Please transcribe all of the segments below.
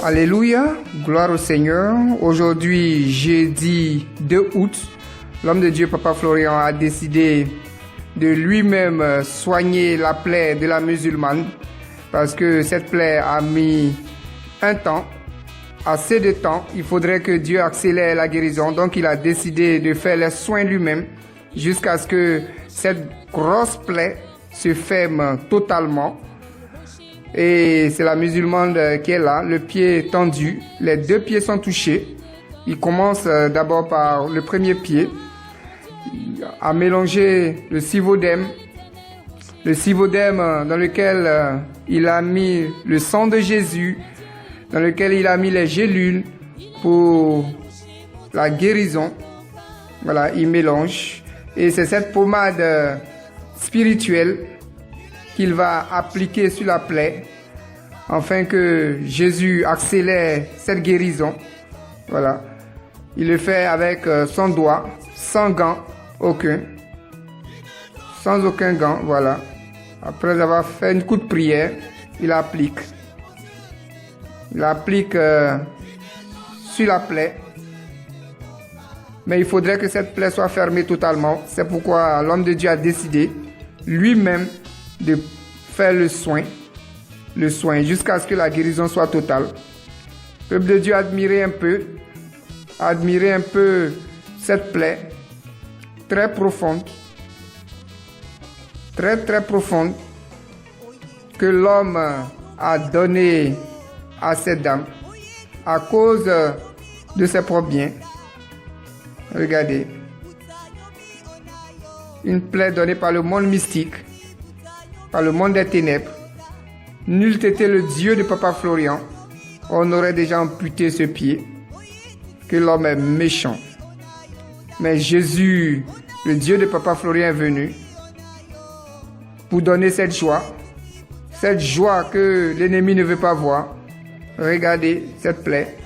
Alléluia, gloire au Seigneur. Aujourd'hui, jeudi 2 août, l'homme de Dieu, Papa Florian, a décidé de lui-même soigner la plaie de la musulmane parce que cette plaie a mis un temps, assez de temps. Il faudrait que Dieu accélère la guérison. Donc, il a décidé de faire les soins lui-même jusqu'à ce que cette grosse plaie se ferme totalement. Et c'est la musulmane qui est là, le pied tendu, les deux pieds sont touchés. Il commence d'abord par le premier pied, à mélanger le sivodème dans lequel il a mis le sang de Jésus, dans lequel il a mis les gélules pour la guérison. Voilà, il mélange. Et c'est cette pommade spirituelle qu'il va appliquer sur la plaie, afin que Jésus accélère cette guérison. Voilà. Il le fait avec son doigt, sans gant aucun. Sans aucun gant, voilà. Après avoir fait une coup de prière, il applique. Il applique sur la plaie. Mais il faudrait que cette plaie soit fermée totalement. C'est pourquoi l'homme de Dieu a décidé lui-même de faire le soin jusqu'à ce que la guérison soit totale. Le peuple de Dieu admirait un peu cette plaie très profonde, très profonde, que l'homme a donnée à cette dame à cause de ses propres biens. Regardez, une plaie donnée par le monde mystique, par le monde des ténèbres. N'eût été le Dieu de Papa Florian, on aurait déjà amputé ce pied, que l'homme est méchant. Mais Jésus, le Dieu de Papa Florian, est venu pour donner cette joie que l'ennemi ne veut pas voir. Regardez cette plaie.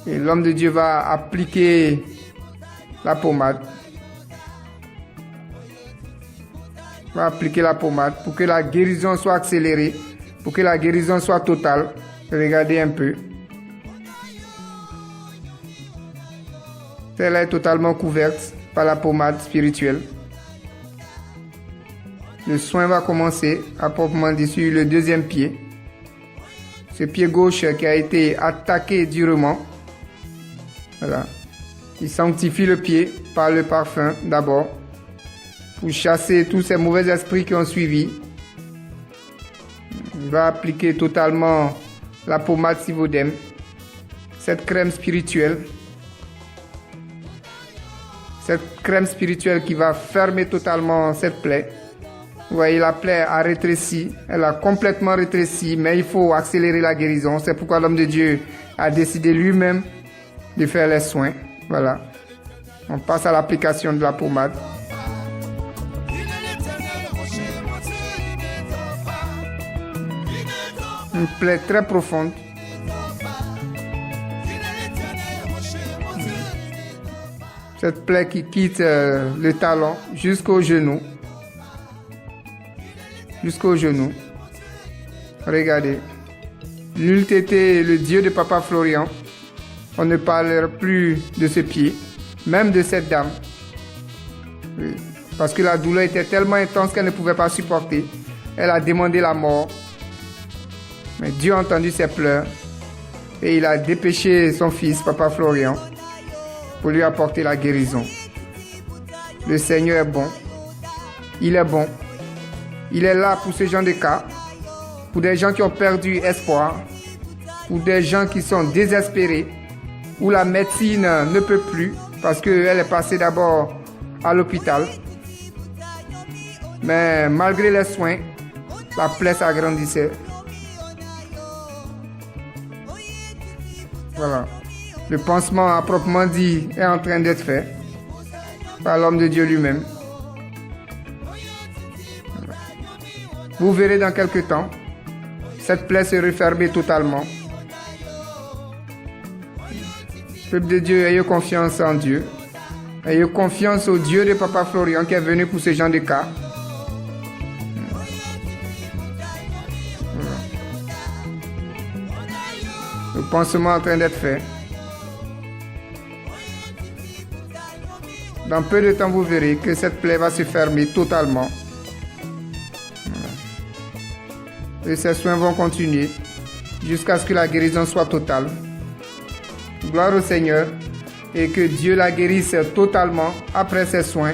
Et l'homme de Dieu va appliquer la pommade. Va appliquer la pommade pour que la guérison soit accélérée, pour que la guérison soit totale. Regardez un peu. Elle est totalement couverte par la pommade spirituelle. Le soin va commencer à proprement dit sur le deuxième pied. Ce pied gauche qui a été attaqué durement. Voilà. Il sanctifie le pied par le parfum d'abord, pour chasser tous ces mauvais esprits qui ont suivi. Il va appliquer totalement la pommade sivodème, cette crème spirituelle qui va fermer totalement cette plaie. Vous voyez, la plaie a rétréci, elle a complètement rétréci, mais il faut accélérer la guérison. C'est pourquoi l'homme de Dieu a décidé lui-même de faire les soins. Voilà. On passe à l'application de la pommade. Une plaie très profonde. Cette plaie qui quitte le talon jusqu'au genou. Jusqu'au genou. Regardez. N'eût été le Dieu de Papa Florian, on ne parlerait plus de ce pied, même de cette dame. Oui. Parce que la douleur était tellement intense qu'elle ne pouvait pas supporter. Elle a demandé la mort. Mais Dieu a entendu ses pleurs et il a dépêché son fils, Papa Florian, pour lui apporter la guérison. Le Seigneur est bon. Il est bon. Il est là pour ce genre de cas, pour des gens qui ont perdu espoir, pour des gens qui sont désespérés, où la médecine ne peut plus parce qu'elle est passée d'abord à l'hôpital. Mais malgré les soins, la plaie s'agrandissait. Voilà. Le pansement à proprement dit est en train d'être fait par l'homme de Dieu lui-même. Voilà. Vous verrez dans quelques temps, cette plaie se refermer totalement. Peuple de Dieu, ayez confiance en Dieu. Ayez confiance au Dieu de Papa Florian qui est venu pour ce genre de cas. Voilà. Le pansement est en train d'être fait. Dans peu de temps, vous verrez que cette plaie va se fermer totalement. Et ces soins vont continuer jusqu'à ce que la guérison soit totale. Gloire au Seigneur et que Dieu la guérisse totalement après ces soins,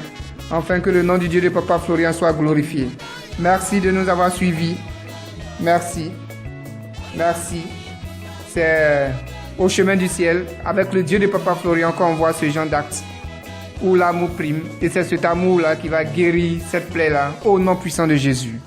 afin que le nom du Dieu de Papa Florian soit glorifié. Merci de nous avoir suivis. Merci. Merci. C'est au chemin du ciel, avec le Dieu de Papa Florian, qu'on voit ce genre d'actes où l'amour prime. Et c'est cet amour-là qui va guérir cette plaie-là, au nom puissant de Jésus.